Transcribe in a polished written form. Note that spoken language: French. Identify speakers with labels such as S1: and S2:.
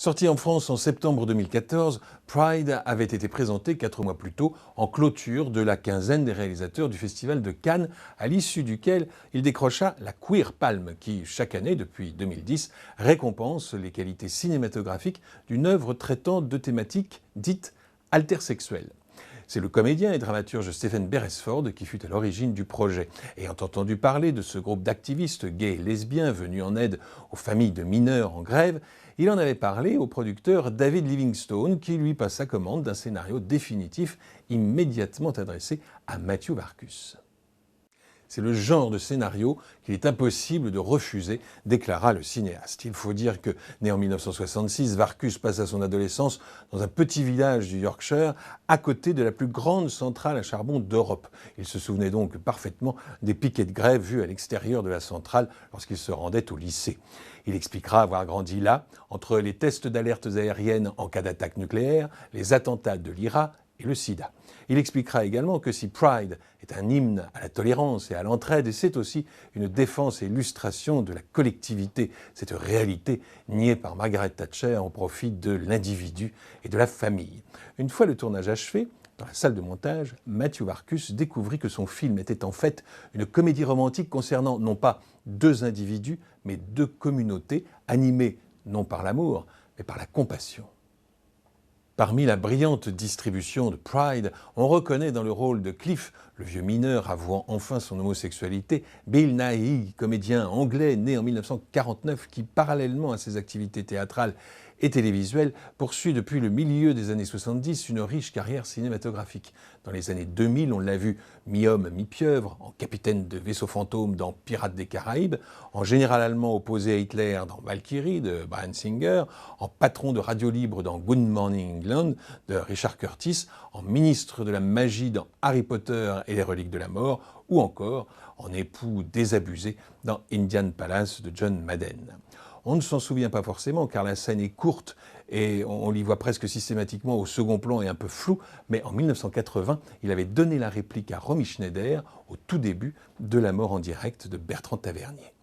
S1: Sorti en France en septembre 2014, Pride avait été présenté 4 mois plus tôt en clôture de la quinzaine des réalisateurs du Festival de Cannes, à l'issue duquel il décrocha la Queer Palm, qui, chaque année depuis 2010, récompense les qualités cinématographiques d'une œuvre traitant de thématiques dites intersexuelles. C'est le comédien et dramaturge Stephen Beresford qui fut à l'origine du projet. Ayant entendu parler de ce groupe d'activistes gays et lesbiens venus en aide aux familles de mineurs en grève, il en avait parlé au producteur David Livingstone qui lui passa commande d'un scénario définitif immédiatement adressé à Matthew Warchus. C'est le genre de scénario qu'il est impossible de refuser, déclara le cinéaste. Il faut dire que, né en 1966, Warchus passa son adolescence dans un petit village du Yorkshire, à côté de la plus grande centrale à charbon d'Europe. Il se souvenait donc parfaitement des piquets de grève vus à l'extérieur de la centrale lorsqu'il se rendait au lycée. Il expliquera avoir grandi là, entre les tests d'alertes aériennes en cas d'attaque nucléaire, les attentats de l'IRA et le sida. Il expliquera également que si Pride est un hymne à la tolérance et à l'entraide, c'est aussi une défense et illustration de la collectivité, cette réalité niée par Margaret Thatcher au profit de l'individu et de la famille. Une fois le tournage achevé, dans la salle de montage, Matthew Warchus découvrit que son film était en fait une comédie romantique concernant non pas deux individus, mais deux communautés animées non par l'amour, mais par la compassion. Parmi la brillante distribution de Pride, on reconnaît dans le rôle de Cliff, le vieux mineur avouant enfin son homosexualité, Bill Nighy, comédien anglais né en 1949 qui, parallèlement à ses activités théâtrales et télévisuelles, poursuit depuis le milieu des années 70 une riche carrière cinématographique. Dans les années 2000, on l'a vu mi-homme, mi-pieuvre, en capitaine de vaisseau fantôme dans Pirates des Caraïbes, en général allemand opposé à Hitler dans Valkyrie de Bryan Singer, en patron de radio libre dans Good Morning England de Richard Curtis, en ministre de la magie dans Harry Potter et les reliques de la mort, ou encore en époux désabusé dans Indian Palace de John Madden. On ne s'en souvient pas forcément car la scène est courte et on l'y voit presque systématiquement au second plan et un peu flou, mais en 1980, il avait donné la réplique à Romy Schneider au tout début de La mort en direct de Bertrand Tavernier.